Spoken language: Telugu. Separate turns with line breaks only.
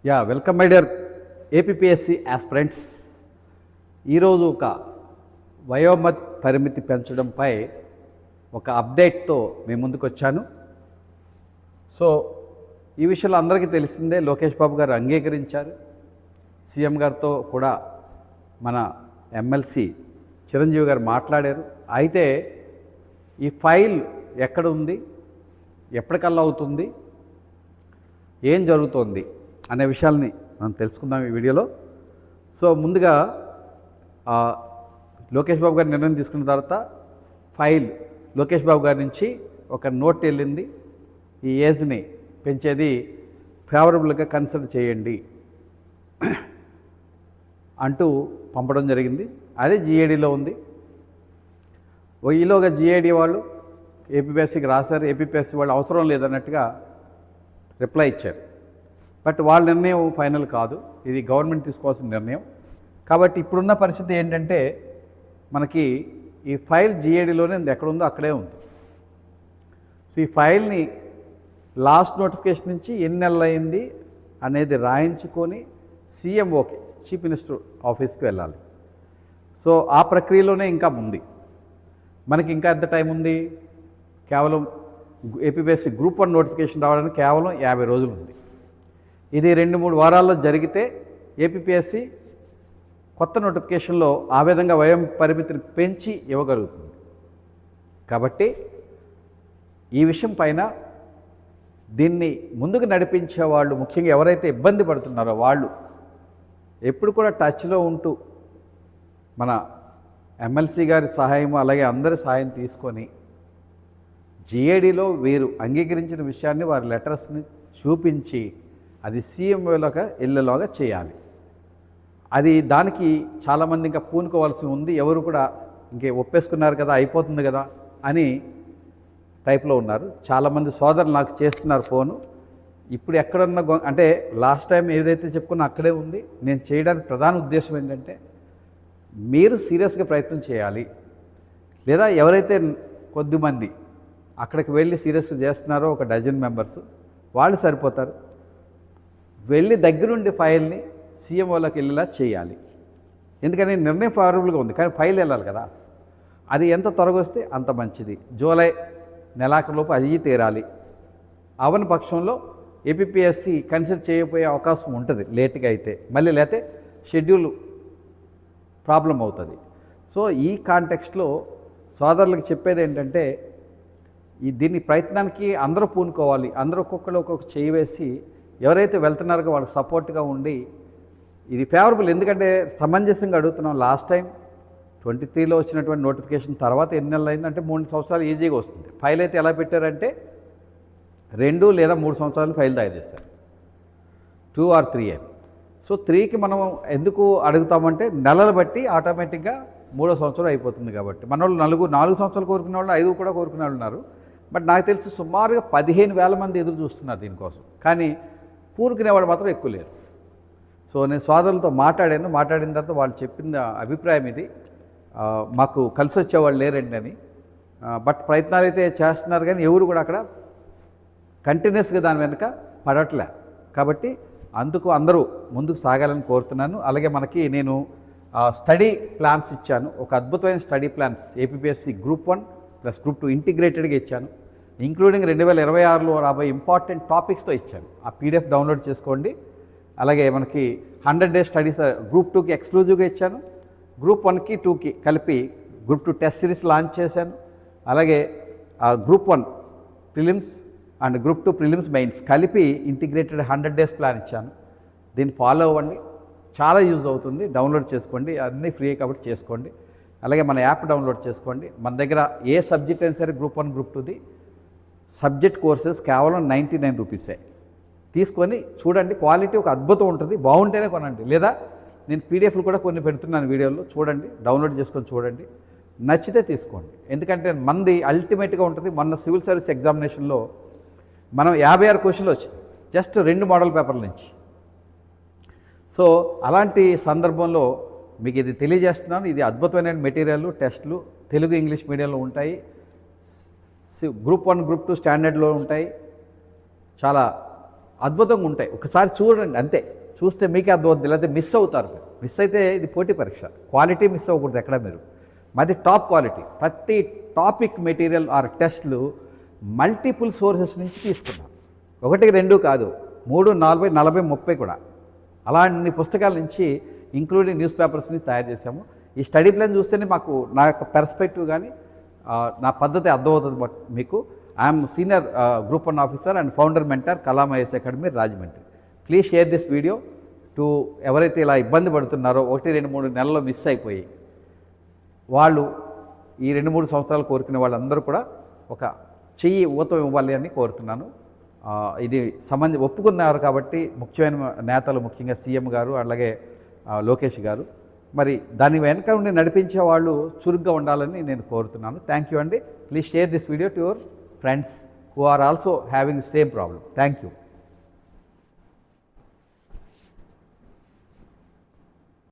Welcome my dear APSC aspirants. ఈరోజు ఒక వయోమత్ పరిమితి పెంచడంపై ఒక అప్డేట్తో మీ ముందుకు వచ్చాను. సో ఈ విషయంలో అందరికీ తెలిసిందే, లోకేష్ బాబు గారు అంగీకరించారు. సీఎం గారితో కూడా మన ఎమ్మెల్సీ చిరంజీవి గారు మాట్లాడారు. అయితే ఈ ఫైల్ ఎక్కడ ఉంది, ఎప్పటికల్లా అవుతుంది, ఏం జరుగుతోంది అనే విషయాల్ని మనం తెలుసుకుందాం ఈ వీడియోలో. సో ముందుగా లోకేష్ బాబు గారు నిర్ణయం తీసుకున్న తర్వాత ఫైల్ లోకేష్ బాబు గారి నుంచి ఒక నోట్ వెళ్ళింది. ఈ ఏజ్ని పెంచేది ఫేవరబుల్గా కన్సిడర్ చేయండి అంటూ పంపడం జరిగింది. అదే జీఏడీలో ఉంది. ఈలోగా జీఏడీ వాళ్ళు ఏపీఎస్సికి రాశారు. ఏపీఎస్సి వాళ్ళు అవసరం లేదన్నట్టుగా రిప్లై ఇచ్చారు. బట్ వాళ్ళ నిర్ణయం ఫైనల్ కాదు, ఇది గవర్నమెంట్ తీసుకోవాల్సిన నిర్ణయం. కాబట్టి ఇప్పుడున్న పరిస్థితి ఏంటంటే, మనకి ఈ ఫైల్ జీఏడీలోనే ఎక్కడుందో అక్కడే ఉంది. సో ఈ ఫైల్ని లాస్ట్ నోటిఫికేషన్ నుంచి ఎన్ని నెలలు అయింది అనేది రాయించుకొని సీఎంఓకి, చీఫ్ మినిస్టర్ ఆఫీస్కి వెళ్ళాలి. సో ఆ ప్రక్రియలోనే ఇంకా ఉంది. మనకి ఇంకా ఎంత టైం ఉంది? కేవలం ఏపీఎస్సి గ్రూప్ 1 నోటిఫికేషన్ రావడానికి కేవలం 50 రోజులు ఉంది. ఇది 2-3 వారాల్లో జరిగితే ఏపీఎస్సి కొత్త నోటిఫికేషన్లో ఆ విధంగా వయం పరిమితిని పెంచి ఇవ్వగలుగుతుంది. కాబట్టి ఈ విషయం పైన దీన్ని ముందుకు నడిపించే వాళ్ళు, ముఖ్యంగా ఎవరైతే ఇబ్బంది పడుతున్నారో వాళ్ళు ఎప్పుడు కూడా టచ్లో ఉంటూ మన ఎమ్మెల్సీ గారి సహాయం, అలాగే అందరి సహాయం తీసుకొని జీఏడీలో వీరు అంగీకరించిన విషయాన్ని వారి లెటర్స్ని చూపించి అది సీఎంఓలోగా వెళ్ళేలాగా చేయాలి. అది దానికి చాలామంది ఇంకా పూనుకోవాల్సి ఉంది. ఎవరు కూడా ఇంకే ఒప్పేసుకున్నారు కదా, అయిపోతుంది కదా అని టైప్లో ఉన్నారు. చాలామంది సోదరులు నాకు చేస్తున్నారు ఫోను. ఇప్పుడు ఎక్కడన్నా అంటే లాస్ట్ టైం ఏదైతే చెప్పుకున్నా అక్కడే ఉంది. నేను చేయడానికి ప్రధాన ఉద్దేశం ఏంటంటే, మీరు సీరియస్గా ప్రయత్నం చేయాలి. లేదా ఎవరైతే కొద్దిమంది అక్కడికి వెళ్ళి సీరియస్గా చేస్తున్నారో, ఒక డజన్ మెంబర్స్, వాళ్ళు సరిపోతారు. వెళ్ళి దగ్గరుండి ఫైల్ని సీఎంఓలోకి వెళ్ళేలా చేయాలి. ఎందుకని నిర్ణయం ఫేవరబుల్గా ఉంది, కానీ ఫైల్ వెళ్ళాలి కదా. అది ఎంత త్వరగా వస్తే అంత మంచిది. జూలై నెలాఖరులోపు అది తీరాలి. అవని పక్షంలో ఏపీఎస్సి కన్సిడర్ చేయకపోయే అవకాశం ఉంటుంది లేట్గా అయితే. మళ్ళీ లేకపోతే షెడ్యూల్ ప్రాబ్లం అవుతుంది. సో ఈ కాంటెక్స్ట్లో సోదరులకు చెప్పేది ఏంటంటే, దీన్ని ప్రయత్నానికి అందరూ పూనుకోవాలి. అందరూ ఒక్కొక్క చేయి వేసి ఎవరైతే వెళ్తున్నారో వాళ్ళకి సపోర్ట్గా ఉండి, ఇది ఫేవరబుల్. ఎందుకంటే సమంజసంగా అడుగుతున్నాం. లాస్ట్ టైం 23లో వచ్చినటువంటి నోటిఫికేషన్ తర్వాత ఎన్ని నెలలు అయిందంటే 3 సంవత్సరాలు ఈజీగా వస్తుంది. ఫైల్ అయితే ఎలా పెట్టారంటే 2 లేదా 3 సంవత్సరాలు ఫైల్ తయారు చేస్తారు, 2 or 3 అని. సో 3కి మనం ఎందుకు అడుగుతామంటే, నెలలు బట్టి ఆటోమేటిక్గా 3వ సంవత్సరం అయిపోతుంది. కాబట్టి మన వాళ్ళు 4 సంవత్సరాలు కోరుకునే వాళ్ళు 5 కూడా కోరుకునే వాళ్ళు ఉన్నారు. బట్ నాకు తెలిసి సుమారుగా 15,000 మంది ఎదురు చూస్తున్నారు దీనికోసం. కానీ పూరుకునేవాడు మాత్రం ఎక్కువ లేరు. సో నేను సోదరులతో మాట్లాడిన తర్వాత వాళ్ళు చెప్పిన అభిప్రాయం ఇది, మాకు కలిసి వచ్చేవాళ్ళు లేరండి అని. బట్ ప్రయత్నాలు అయితే చేస్తున్నారు, కానీ ఎవరు కూడా అక్కడ కంటిన్యూస్గా దాని వెనుక పడట్లే. కాబట్టి అందుకు అందరూ ముందుకు సాగాలని కోరుతున్నాను. అలాగే మనకి నేను స్టడీ ప్లాన్స్ ఇచ్చాను, ఒక అద్భుతమైన study plans APSC group 1 plus group 2 ఇంటిగ్రేటెడ్గా ఇచ్చాను. ఇంక్లూడింగ్ 2026లో రాబోయే ఇంపార్టెంట్ టాపిక్స్తో ఇచ్చాను. ఆ పీడిఎఫ్ డౌన్లోడ్ చేసుకోండి. అలాగే మనకి 100 days స్టడీస్ గ్రూప్ 2కి ఎక్స్క్లూజివ్గా ఇచ్చాను. గ్రూప్ 1కి 2కి కలిపి గ్రూప్ 2 టెస్ట్ సిరీస్ లాంచ్ చేశాను. అలాగే group 1 prelims and group 2 prelims mains కలిపి ఇంటిగ్రేటెడ్ 100 days ప్లాన్ ఇచ్చాను. దీన్ని ఫాలో అవ్వండి, చాలా యూజ్ అవుతుంది. డౌన్లోడ్ చేసుకోండి, అన్నీ ఫ్రీ కాబట్టి చేసుకోండి. అలాగే మన యాప్ డౌన్లోడ్ చేసుకోండి. మన దగ్గర ఏ సబ్జెక్ట్ అయినా సరే గ్రూప్ 1 గ్రూప్ 2ది సబ్జెక్ట్ కోర్సెస్ కేవలం 99 రూపీసే. తీసుకొని చూడండి, క్వాలిటీ ఒక అద్భుతం ఉంటుంది. బాగుంటేనే కొనండి. లేదా నేను పీడిఎఫ్లు కూడా కొన్ని పెడుతున్నాను వీడియోలో, చూడండి, డౌన్లోడ్ చేసుకొని చూడండి, నచ్చితే తీసుకోండి. ఎందుకంటే మనది అల్టిమేట్గా ఉంటుంది. మొన్న సివిల్ సర్వీస్ ఎగ్జామినేషన్లో మనం 56 క్వశ్చన్లు వచ్చింది, జస్ట్ 2 మోడల్ పేపర్ల నుంచి. సో అలాంటి సందర్భంలో మీకు ఇది తెలియజేస్తున్నాను. ఇది అద్భుతమైన మెటీరియల్, టెస్టులు తెలుగు ఇంగ్లీష్ మీడియంలో ఉంటాయి. గ్రూప్ 1 గ్రూప్ 2 స్టాండర్డ్లో ఉంటాయి. చాలా అద్భుతంగా ఉంటాయి. ఒకసారి చూడండి అంతే, చూస్తే మీకే అర్థమవుతుంది. లేకపోతే మిస్ అవుతారు. మిస్ అయితే ఇది పోటీ పరీక్ష, క్వాలిటీ మిస్ అవ్వకూడదు ఎక్కడ మీరు. మాది టాప్ క్వాలిటీ. ప్రతి టాపిక్ మెటీరియల్ ఆర్ టెస్ట్లు మల్టిపుల్ సోర్సెస్ నుంచి తీసుకున్నాం. 1, 2 కాదు, 3, 4, 40, 30 కూడా. అలాంటి పుస్తకాల నుంచి ఇంక్లూడింగ్ న్యూస్ పేపర్స్ని తయారు చేశాము. ఈ స్టడీ ప్లాన్ చూస్తేనే మాకు నా యొక్క పెర్స్పెక్టివ్ కానీ నా పద్ధతి అర్థమవుతుంది మీకు. I'm senior group 1 officer and founder mentor Kalam IAS academy Rajahmundry. Please share this video to ఎవరైతే ఇలా ఇబ్బంది పడుతున్నారో 1, 2, 3 నెలల్లో మిస్ అయిపోయి వాళ్ళు ఈ 2, 3 సంవత్సరాలు కోరుకునే వాళ్ళందరూ కూడా ఒక చెయ్యి ఊతం ఇవ్వాలి అని కోరుతున్నాను. ఇది ఒప్పుకున్నారు కాబట్టి ముఖ్యమైన నేతలు, ముఖ్యంగా సీఎం గారు, అలాగే లోకేష్ గారు, మరి దాని వెనక ఉండి నడిపించే వాళ్ళు చురుగ్గా ఉండాలని నేను కోరుతున్నాను. థ్యాంక్ యూ అండి. Please share this video to your friends who are also having same problem. Thank you.